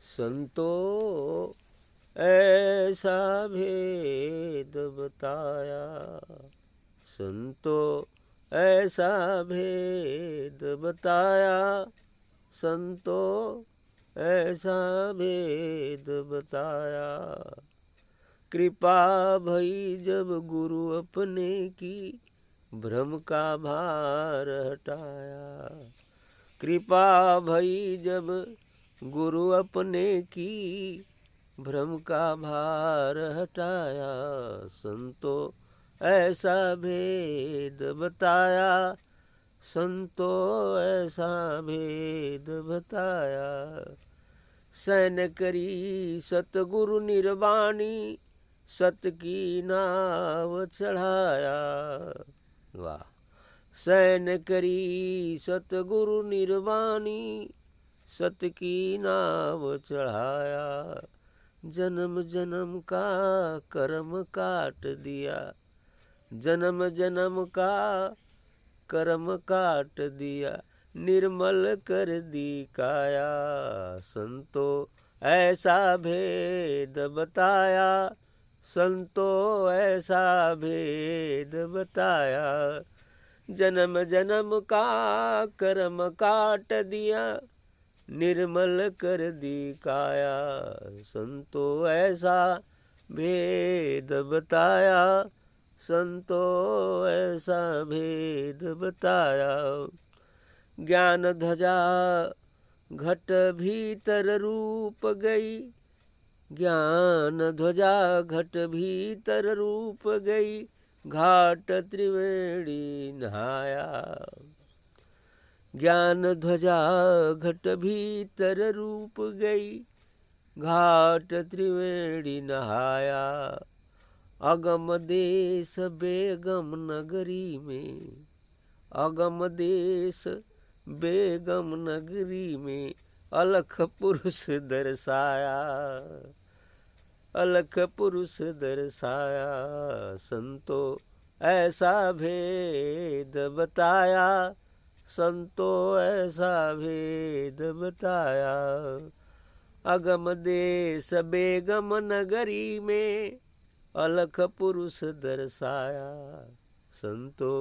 संतो ऐसा भेद बताया, संतो ऐसा भेद बताया, संतो ऐसा भेद बताया। कृपा भई जब गुरु अपने की, भ्रम का भार हटाया। कृपा भई जब गुरु अपने की, भ्रम का भार हटाया। संतो ऐसा भेद बताया, संतो ऐसा भेद बताया। सैन करी सतगुरु निर्वाणी, सत की नाव चढ़ाया। वाह। सैन करी सतगुरु निर्वाणी, सत की नाव चढ़ाया। जन्म जन्म का कर्म काट दिया, जन्म जन्म का कर्म काट दिया, निर्मल कर दी काया। संतो ऐसा भेद बताया, संतो ऐसा भेद बताया। जन्म जन्म का कर्म काट दिया, निर्मल कर दी काया। संतो ऐसा भेद बताया, संतो ऐसा भेद बताया। ज्ञान ध्वजा घट भीतर रूप गई, ज्ञान ध्वजा घट भीतर रूप गई, घाट त्रिवेणी नहाया। ज्ञान ध्वजा घट भीतर रूप गई, घाट त्रिवेणी नहाया। अगम देश बेगम नगरी में, अगम देश बेगम नगरी में, अलख पुरुष दर्शाया, अलख पुरुष दर्शाया। संतो ऐसा भेद बताया, संतो ऐसा भेद बताया। अगम देश बेगम नगरी में, अलख पुरुष दर्शाया। संतो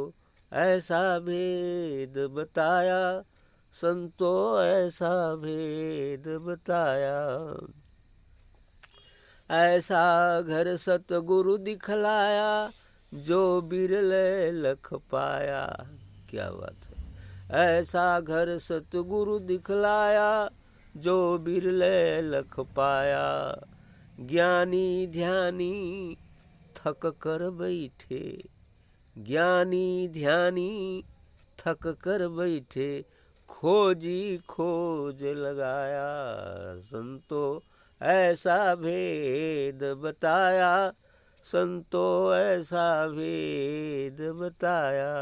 ऐसा भेद बताया, संतो ऐसा भेद बताया। ऐसा घर सतगुरु दिखलाया, जो बिरले लख पाया। क्या बात है। ऐसा घर सतगुरु दिखलाया, जो बिरले लख पाया। ज्ञानी ध्यानी थक कर बैठे, ज्ञानी ध्यानी थक कर बैठे, खोजी खोज लगाया। संतो ऐसा भेद बताया, संतो ऐसा भेद बताया।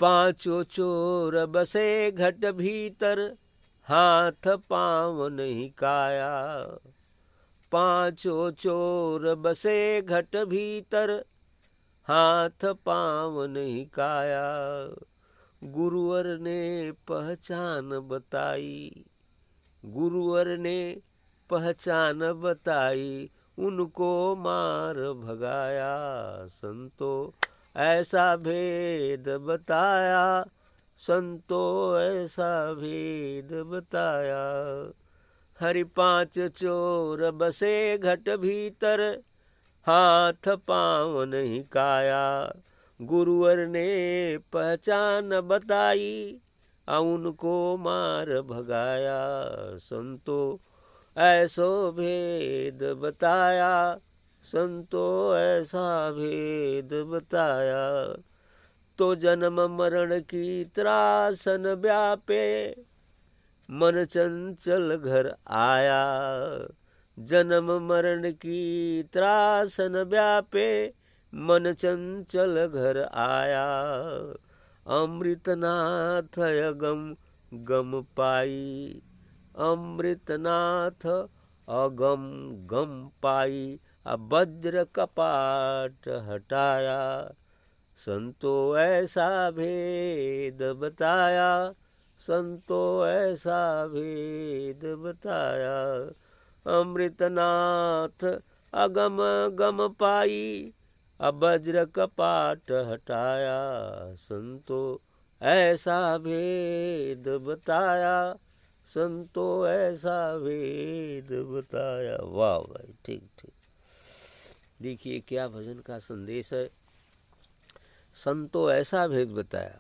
पांचों चोर बसे घट भीतर, हाथ पाँव नहीं काया। पांचों चोर बसे घट भीतर, हाथ पाँव नहीं काया। गुरुवर ने पहचान बताई, गुरुवर ने पहचान बताई, उनको मार भगाया। संतो ऐसा भेद बताया, संतो ऐसा भेद बताया। हरि पांच चोर बसे घट भीतर, हाथ पाँव नहीं काया। गुरुवर ने पहचान बताई, उनको मार भगाया। संतो ऐसो भेद बताया, संतो ऐसा भेद बताया। तो जन्म मरण की त्रासन व्यापे, मन चंचल घर आया। जन्म मरण की त्रासन व्यापे, मन चंचल घर आया। अमृतनाथ अगम गम पाई, अमृतनाथ अगम गम पाई। वज्र कपाट हटाया। संतो ऐसा भेद बताया, संतो ऐसा भेद बताया। अमृतनाथ अगम गम पाई, अब वज्र कपाट हटाया। संतो ऐसा भेद बताया, संतो ऐसा भेद बताया। वाह भाई, ठीक ठीक। देखिए क्या भजन का संदेश है। संतो ऐसा भेद बताया,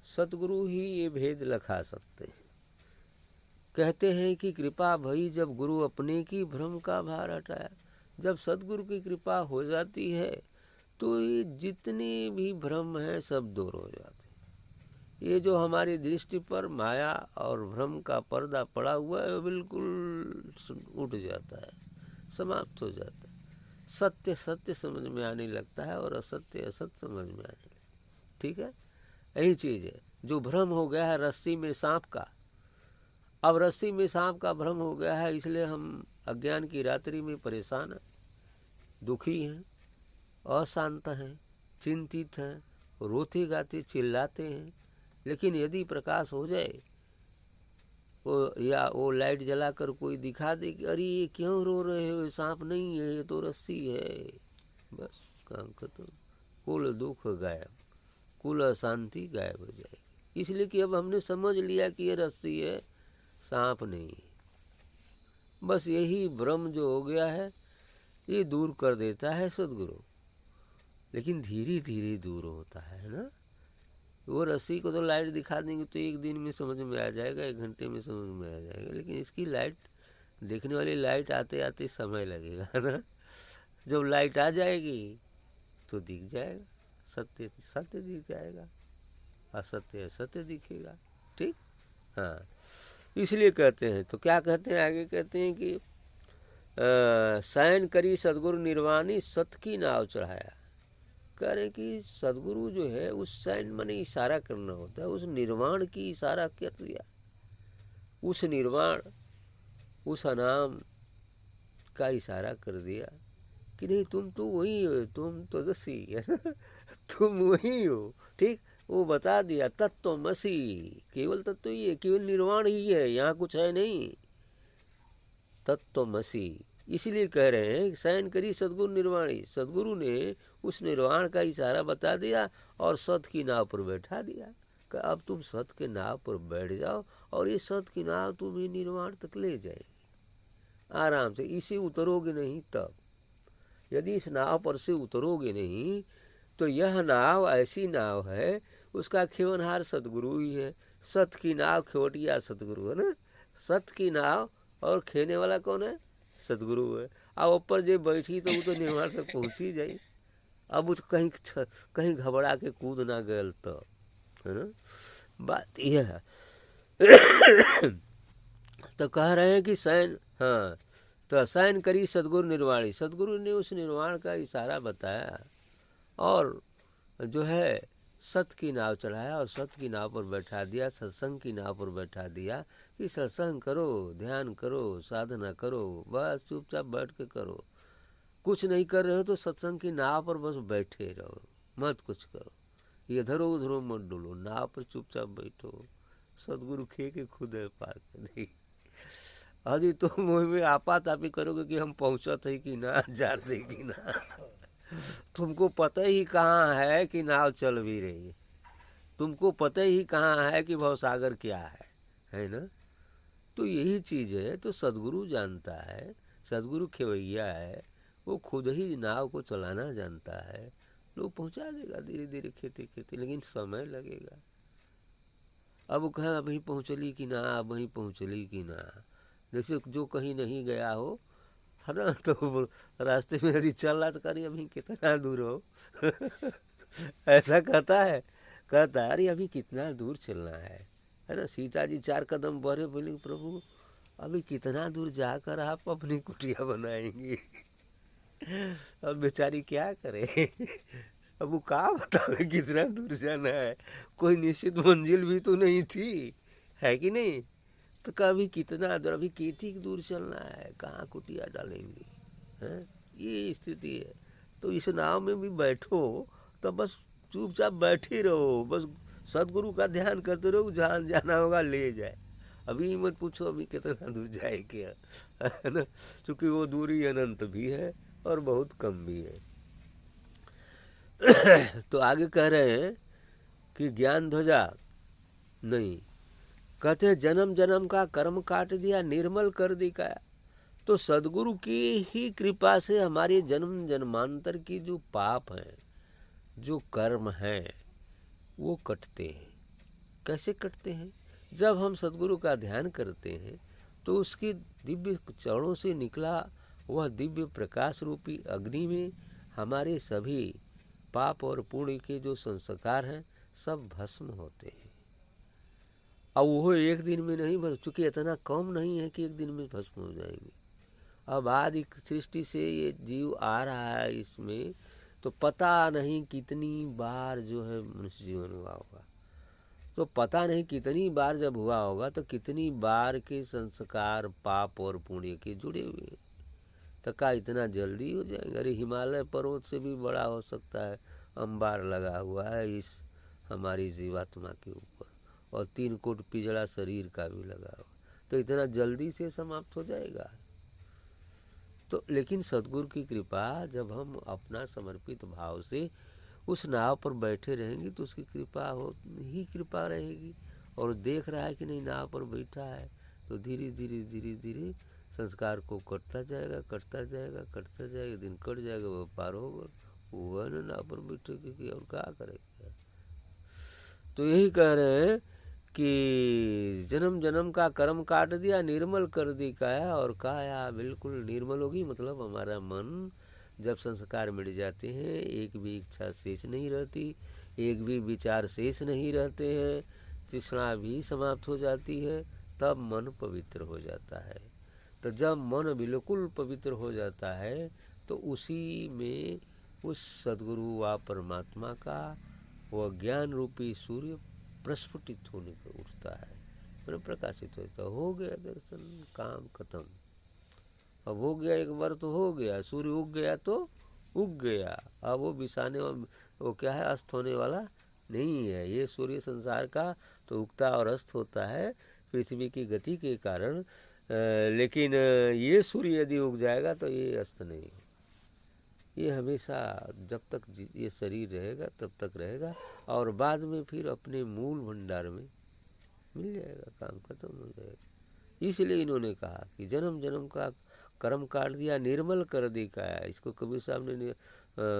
सतगुरु ही ये भेद लखा सकते हैं। कहते हैं कि कृपा भई जब गुरु अपने की भ्रम का भार हटाया। जब सतगुरु की कृपा हो जाती है तो ये जितने भी भ्रम हैं सब दूर हो जाते हैं। ये जो हमारी दृष्टि पर माया और भ्रम का पर्दा पड़ा हुआ है वो बिल्कुल उठ जाता है, समाप्त हो जाता है। सत्य सत्य समझ में आने लगता है और असत्य असत्य समझ में आने लगता है। ठीक है, यही चीज़ है। जो भ्रम हो गया है रस्सी में सांप का, अब रस्सी में सांप का भ्रम हो गया है, इसलिए हम अज्ञान की रात्रि में परेशान हैं, दुखी हैं, अशांत हैं, चिंतित हैं, रोते गाते चिल्लाते हैं। लेकिन यदि प्रकाश हो जाए वो लाइट जलाकर कोई दिखा दे कि अरे ये क्यों रो रहे हो, सांप नहीं है, ये तो रस्सी है, बस काम खत्म। कुल दुख गायब, कुल अशांति गायब हो जाएगी। इसलिए कि अब हमने समझ लिया कि ये रस्सी है, सांप नहीं। बस यही भ्रम जो हो गया है ये दूर कर देता है सद्गुरु, लेकिन धीरे धीरे दूर होता है ना। वो रस्सी को तो लाइट दिखा देंगे तो एक दिन में समझ में आ जाएगा, 1 घंटे में समझ में आ जाएगा, लेकिन इसकी लाइट, देखने वाली लाइट आते आते समय लगेगा ना। जब लाइट आ जाएगी तो दिख जाएगा, सत्य सत्य दिख जाएगा, असत्य असत्य दिखेगा। ठीक, हाँ। इसलिए कहते हैं, तो क्या कहते हैं आगे, कहते हैं कि शयन करी सद्गुरु निर्वाणी, सत की नाव चढ़ाया। कह रहे कि सद्गुरु जो है उस शयन माने इशारा करना होता है, उस निर्वाण की इशारा कर दिया, उस निर्वाण उस अनाम का इशारा कर दिया कि नहीं तुम तो वही हो, तुम तो दसी है ना, तुम वही हो। ठीक, वो बता दिया तत्वमसि, केवल तत्व ही है, केवल निर्वाण ही है, यहाँ कुछ है नहीं, तत्वमसि। इसलिए कह रहे हैं शयन करी सद्गुरु निर्वाणी, सद्गुरु ने उस निर्वाण का इशारा बता दिया और सत की नाव पर बैठा दिया कि अब तुम सत के नाव पर बैठ जाओ और ये सत की नाव तुम्हें निर्वाण तक ले जाएगी आराम से। इसे उतरोगे नहीं तब, यदि इस नाव पर से उतरोगे नहीं तो यह नाव ऐसी नाव है, उसका खेवनहार सतगुरु ही है। सत की नाव खेवटिया सतगुरु है ना, सत की नाव और खेने वाला कौन है, सतगुरु है। अब ऊपर जो बैठी तो वो तो निर्वाण तक पहुँच ही जाए। अब वो कहीं घबरा के कूद ना गए तो, है ना, बात यह है। तो कह रहे हैं कि शयन, हाँ, तो शयन करी सद्गुरु निर्वाणी, सद्गुरु ने उस निर्वाण का इशारा बताया और जो है सत की नाव चढ़ाया और सत की नाव पर बैठा दिया, सत्संग की नाव पर बैठा दिया कि सत्संग करो, ध्यान करो, साधना करो, बस चुपचाप बैठ के करो। कुछ नहीं कर रहे हो तो सत्संग की नाव पर बस बैठे रहो, मत कुछ करो, इधर उधर मत डुलो, नाव पर चुपचाप बैठो। सदगुरु खे के खुद है पार कर दे। अभी तो मुँह में आपातापी करोगे कि हम पहुँचत है कि ना, जाते कि ना, तुमको पता ही कहाँ है कि नाव चल भी रही है, तुमको पता ही कहाँ है कि भवसागर क्या है ना। तो यही चीज़ है। तो सदगुरु जानता है, सदगुरु खेवैया है, वो खुद ही नाव को चलाना जानता है, लोग पहुंचा देगा धीरे धीरे खेती खेती, लेकिन समय लगेगा। अब वो कहे अभी पहुँचली कि ना, अब वहीं पहुँचली कि ना, जैसे जो कहीं नहीं गया हो, है ना, तो रास्ते में यदि चल रहा तो करी अभी कितना दूर हो ऐसा कहता है अरे अभी कितना दूर चलना है ना। सीता जी 4 कदम बढ़े, बोले प्रभु अभी कितना दूर जाकर आप अपनी कुटिया बनाएंगे अब बेचारी क्या करे अब वो कहाँ बतावे कितना दूर जाना है, कोई निश्चित मंजिल भी तो नहीं थी, है कि नहीं। तो कभी कितना दूर, अभी कितनी दूर चलना है, कहाँ कुटिया डालेंगे, हैं, ये स्थिति है। तो इस नाव में भी बैठो तो बस चुपचाप बैठे रहो, बस सदगुरु का ध्यान करते रहो, जहाँ जाना होगा ले जाए। अभी मत पूछो अभी कितना दूर जाए क्या, है ना, क्योंकि वो दूरी अनंत भी है और बहुत कम भी है। तो आगे कह रहे हैं कि ज्ञान ध्वजा नहीं, कहते हैं जन्म जन्म का कर्म काट दिया, निर्मल कर दिखाया। तो सदगुरु की ही कृपा से हमारे जन्म जन्मांतर की जो पाप हैं, जो कर्म हैं, वो कटते हैं। कैसे कटते हैं? जब हम सदगुरु का ध्यान करते हैं तो उसकी दिव्य चरणों से निकला वह दिव्य प्रकाश रूपी अग्नि में हमारे सभी पाप और पुण्य के जो संस्कार हैं सब भस्म होते हैं। अब वो एक दिन में नहीं भस्म, चूँकि इतना कम नहीं है कि एक दिन में भस्म हो जाएंगे। अब आदि सृष्टि से ये जीव आ रहा है इसमें, तो पता नहीं कितनी बार जो है मनुष्य जीवन हुआ होगा। तो पता नहीं कितनी बार जब हुआ होगा तो कितनी बार के संस्कार पाप और पुण्य के जुड़े हुए हैं। तो क्या इतना जल्दी हो जाएंगे? अरे हिमालय पर्वत से भी बड़ा हो सकता है अंबार लगा हुआ है इस हमारी जीवात्मा के ऊपर, और 3 कोट पिजड़ा शरीर का भी लगा हुआ, तो इतना जल्दी से समाप्त हो जाएगा? तो लेकिन सदगुरु की कृपा, जब हम अपना समर्पित भाव से उस नाव पर बैठे रहेंगे तो उसकी कृपा ही कृपा रहेगी। और देख रहा है कि नहीं नाव पर बैठा है, तो धीरे धीरे धीरे धीरे संस्कार को कटता जाएगा, कटता जाएगा, कटता जाएगा, दिन कट जाएगा, वो पार होगा। वो है ना नाव पर बैठे कि और क्या करेगा। तो यही कह रहे हैं कि जन्म जन्म का कर्म काट दिया, निर्मल कर दी काया, और काया बिल्कुल निर्मल होगी। मतलब हमारा मन जब संस्कार मिट जाते हैं, एक भी इच्छा शेष नहीं रहती, एक भी विचार शेष नहीं रहते हैं, तृष्णा भी समाप्त हो जाती है, तब मन पवित्र हो जाता है। तो जब मन बिल्कुल पवित्र हो जाता है तो उसी में उस सद्गुरु व परमात्मा का वह ज्ञान रूपी सूर्य प्रस्फुटित होने पर उठता है, फिर प्रकाशित होता। हो गया दर्शन, काम खत्म। अब हो गया, एक बार तो हो गया, सूर्य उग गया तो उग गया। अब वो बिसाने वो क्या है, अस्त होने वाला नहीं है। ये सूर्य संसार का तो उगता और अस्त होता है पृथ्वी की गति के कारण, लेकिन ये सूर्य यदि उग जाएगा तो ये अस्त नहीं है। ये हमेशा जब तक ये शरीर रहेगा तब तक रहेगा, और बाद में फिर अपने मूल भंडार में मिल जाएगा, काम खत्म हो जाएगा। इसलिए इन्होंने कहा कि जन्म जन्म का कर्म काट दिया, निर्मल कर दिखाया। इसको कबीर साहब ने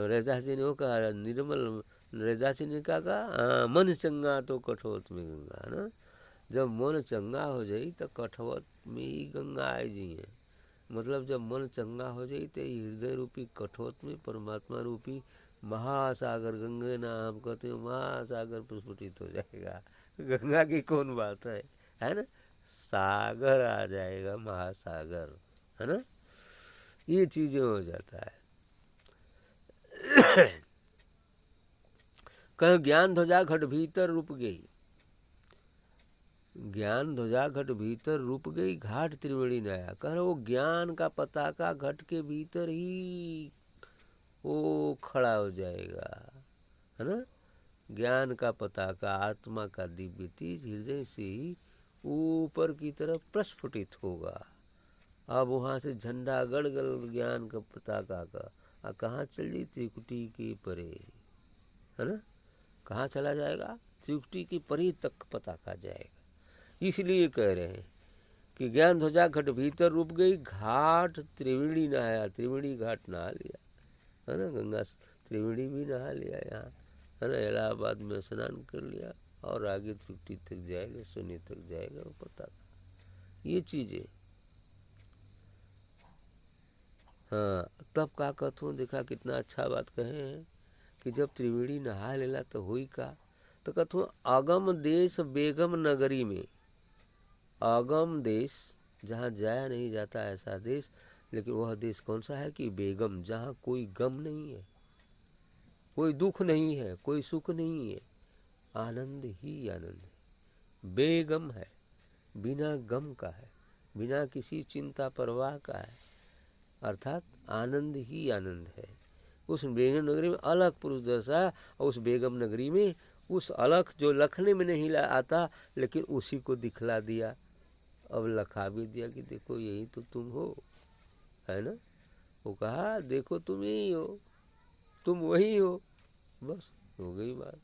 रैदास जी ने वो कहा, निर्मल रैदास जी ने कहा मन चंगा तो कठोत में गंगा, है ना। जब मन चंगा हो जाई तो कठवत में ही गंगा आए जी है। मतलब जब मन चंगा हो जाई तो हृदय रूपी कठोत में परमात्मा रूपी महासागर, गंगे नाम कहते हो, महासागर प्रस्फुटित हो जाएगा। गंगा की कौन बात है ना, सागर आ जाएगा, महासागर, है ना। ये चीजें हो जाता है। कह ज्ञान ध्वजा घट भीतर रुप गई, ज्ञान ध्वजा घट भीतर रुप गई, घाट त्रिवेणी नया। कह रहे वो ज्ञान का पताका घट के भीतर ही वो खड़ा हो जाएगा, है ना। ज्ञान का पताका, आत्मा का दिव्य तेज हृदय से ही ऊपर की तरफ प्रस्फुटित होगा। अब वहाँ से झंडा गड़गड़ ज्ञान का पताका का कहाँ चली, त्रिकुटी के परे, है ना। कहाँ चला जाएगा, त्रिकुटी के परे तक पताका जाएगा। इसलिए कह रहे हैं कि ज्ञान ध्वजा घट भीतर रुप गई, घाट त्रिवेणी नहाया। त्रिवेणी घाट नहा लिया, है ना। गंगा त्रिवेणी भी नहा लिया यहाँ, है ना। इलाहाबाद में स्नान कर लिया और आगे त्रिकुटी तक जाएगा, सोने तक जाएगा वो पताका। ये चीज़ें, हाँ। तब का कथों देखा कितना अच्छा बात कहे हैं कि जब त्रिवेणी नहा लेला तो हुई का, तो कथों अगम देश बेगम नगरी में। अगम देश, जहाँ जाया नहीं जाता ऐसा देश, लेकिन वह देश कौन सा है कि बेगम, जहाँ कोई गम नहीं है, कोई दुख नहीं है, कोई सुख नहीं है, आनंद ही आनंद है। बेगम है, बिना गम का है, बिना किसी चिंता परवाह का है, अर्थात आनंद ही आनंद है। उस बेगम नगरी में अलग पुरुष दशा, और उस बेगम नगरी में उस अलख जो लखने में नहीं आता, लेकिन उसी को दिखला दिया। अब लखा भी दिया कि देखो यही तो तुम हो, है ना। वो कहा देखो तुम यही हो, तुम वही हो, बस हो गई बात,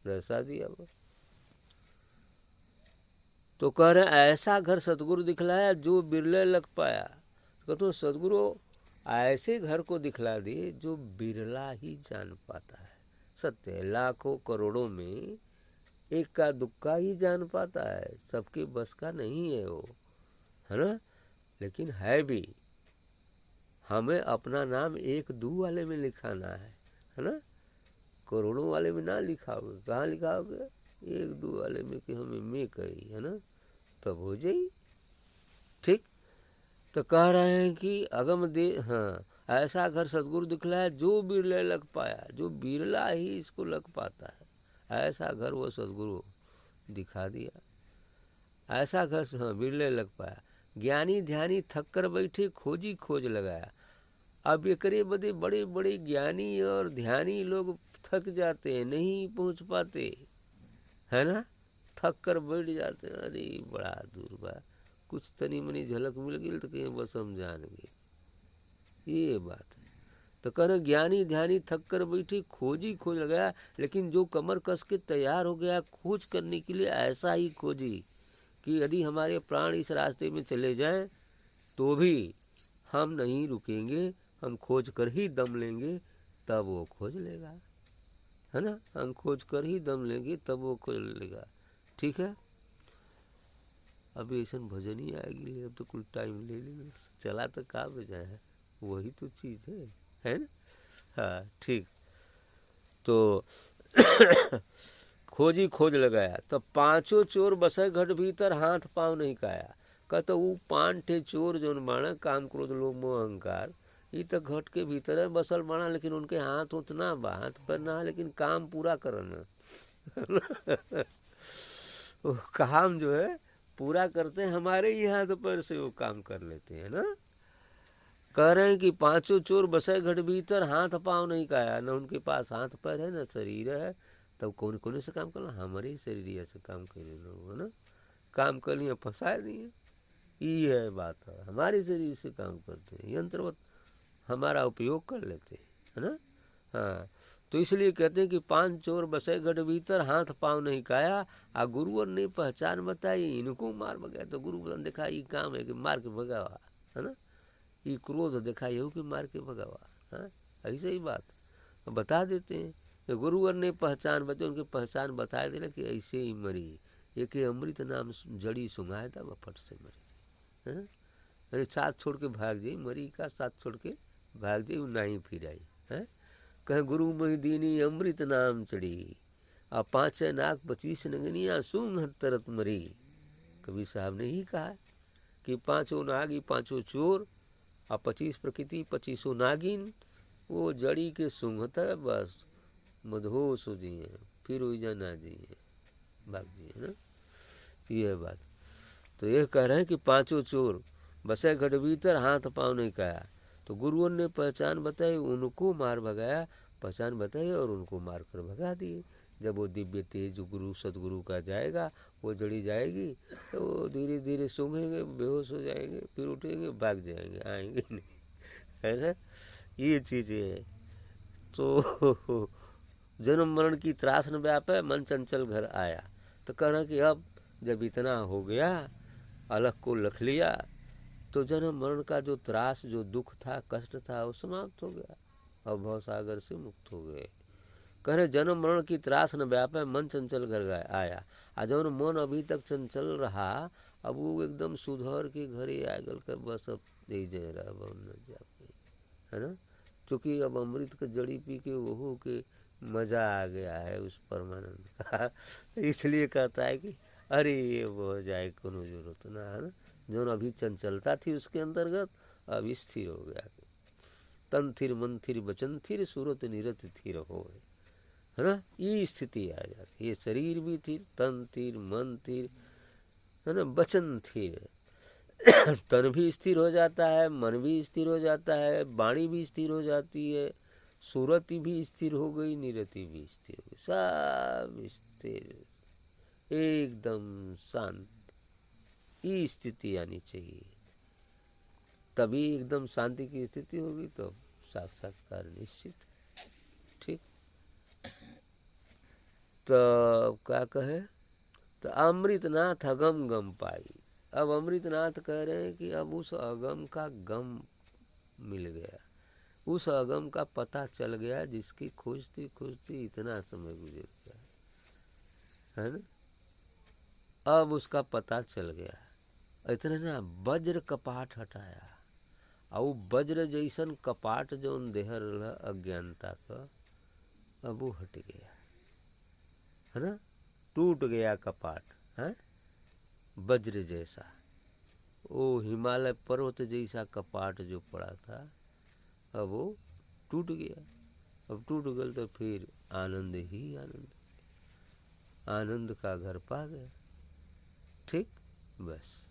दर्शा दिया बस। तो कह रहे ऐसा घर सतगुरु दिखलाया जो बिरले लग पाया। तो सतगुरु ऐसे घर को दिखला दिए जो बिरला ही जान पाता है। सत्य है, लाखों करोड़ों में एक का दुक्का ही जान पाता है, सबके बस का नहीं है वो, है ना। लेकिन है भी, हमें अपना नाम 1-2 वाले में लिखाना है ना। करोड़ों वाले में ना लिखाओगे, कहाँ लिखाओगे, 1-2 वाले में कि हमें मैं कही, है ना, तब हो जाई। ठीक। तो कह रहे हैं कि अगम दे, हाँ, ऐसा घर सतगुरु दिखलाया जो बिरले लग पाया, जो बिरला ही इसको लग पाता है, ऐसा घर वो सतगुरु दिखा दिया। ऐसा घर, हाँ, बिरले लग पाया। ज्ञानी ध्यानी थक कर बैठे, खोजी खोज लगाया। अब एकरे बदे बड़े बड़े ज्ञानी और ध्यानी लोग थक जाते हैं, नहीं पहुंच पाते, है ना, थक कर बैठ जाते हैं। अरे बड़ा दूर बा, कुछ तनी मनी झलक मिल गई तो कहीं बस हम जान गए, ये बात है। तो कह ज्ञानी ध्यानी थक कर बैठी, खोजी खोज लगाया। लेकिन जो कमर कस के तैयार हो गया खोज करने के लिए, ऐसा ही खोजी कि यदि हमारे प्राण इस रास्ते में चले जाएं तो भी हम नहीं रुकेंगे, हम खोज कर ही दम लेंगे, तब वो खोज लेगा, है ना। हम खोज कर ही दम लेंगे तब वो खोज लेगा। ठीक है। अभी ऐसा भजन ही आएगी, अब तो कुछ टाइम ले लेंगे, चला तो कहाँ बजा है, वही तो चीज़ है ना। हाँ ठीक। तो खोजी खोज लगाया, तो 5 चोर बसे घट भीतर, हाथ पाँव नहीं काया। कहते वो 5 चोर जौन बाणा, काम क्रोध लोभ मोह अहंकार, ये तो घट के भीतर है बसल बाणा, लेकिन उनके हाथ उतना बा, हाथ पर ना, लेकिन काम पूरा करना काम जो है पूरा करते हैं, हमारे ही हाथ पर से वो काम कर लेते हैं ना। कह रहे हैं कि 5 चोर बसे घट भीतर, हाथ पाँव नहीं काया। न उनके पास हाथ पैर है, न शरीर है, तब कौन कौन से काम करना, हमारे ही शरीर से काम कर लोग, है ना। काम कर लिए फंसा दिए, ये है बात है, हमारे शरीर से काम करते हैं, यंत्रवत हमारा उपयोग कर लेते हैं, है ना। हाँ, तो इसलिए कहते हैं कि 5 चोर बसे गढ़ भीतर, हाथ पाँव नहीं काया। आ गुरुवर ने पहचान बताई, इनको मार भगाया। तो गुरु बदन देखा ये काम है कि मार के भगावा, है ना। ये क्रोध देखा ये कि मार के भगावा, हाँ, ऐसे ही बात बता देते हैं। तो गुरुवर ने पहचान बताई, उनकी पहचान बता देना कि ऐसे ही मरी, एक अमृत नाम जड़ी सुंघाया था, वह फट से मरी, है। अरे साथ छोड़ के भाग जाई, मरी का साथ छोड़ के भाग जाई, वो नहीं फिर आई, है। कह गुरु मोहिदीनी अमृत नाम चढ़ी, आ 5 नाक 25 नगनिया, सूंघ तरत मरी। कबीर साहब ने ही कहा कि 5 नागी 5 चोर, आ 25 प्रकृति 25 नागिन, वो जड़ी के सूंघता है, बस मदहोश हो जिए, फिर हो जाना जिए, भाग जिए ना, ये बात। तो ये कह रहे हैं कि 5 चोर बसे घट भीतर, हाथ पाँव नहीं काया। तो गुरुओं ने पहचान बताई, उनको मार भगाया, पहचान बताई और उनको मार कर भगा दिए। जब वो दिव्य तेज गुरु सतगुरु का जाएगा, वो जड़ी जाएगी, तो वो धीरे धीरे सूंघेंगे, बेहोश हो जाएंगे, फिर उठेंगे, भाग जाएंगे, आएंगे नहीं, है ना, ये चीज़ें है। तो जन्म मरण की त्रास न व्यापे, मन चंचल घर आया। तो कहना कि अब जब इतना हो गया, अलग को लख लिया, तो जन्म मरण का जो त्रास, जो दुख था, कष्ट था, वो समाप्त हो गया, अब भव सागर से मुक्त हो गए। कह रहे जन्म मरण की त्रास न व्यापे, मन चंचल घर आया। आ जौन मन अभी तक चंचल रहा, अब वो एकदम सुधर के घरे आ गल कर, बस अब यही जय रहा जाके, है ना। क्योंकि अब अमृत का जड़ी पी के वो के मज़ा आ गया है उस परमानंद का इसलिए कहता है कि अरे ये वो हो जाए, कोनो जरूरत ना, है ना। जो अभी चंचलता थी उसके अंतर्गत अब स्थिर हो गया, तन थिर मन थिर बचन थिर, सूरत निरत थिर हो, है ना। ये स्थिति आ जाती है, शरीर भी थिर, तन थिर, मन थिर, है ना, बचन थिर तन भी स्थिर हो जाता है, मन भी स्थिर हो जाता है, वाणी भी स्थिर हो जाती है, सुरति भी स्थिर हो गई, निरति भी स्थिर हो गई, सब स्थिर, एकदम शांत। ये स्थिति आनी चाहिए, तभी एकदम शांति की स्थिति होगी तो साक्षात्कार निश्चित। ठीक, तो क्या कहे, तो अमृतनाथ अगम गम पाई। अब अमृतनाथ कह रहे हैं कि अब उस अगम का गम मिल गया, उस अगम का पता चल गया जिसकी खोजती इतना समय गुजर गया, है ना। अब उसका पता चल गया, इतने ना वज्र कपाट हटाया, और वज्र जैसन कपाट जो देहर अज्ञानता का, अब वो हट गया, है ना, टूट गया कपाट, है वज्र जैसा। वो हिमालय पर्वत जैसा कपाट जो पड़ा था, अब वो टूट गया। अब टूट गया तो फिर आनंद ही आनंद, आनंद का घर पा गया। ठीक, बस।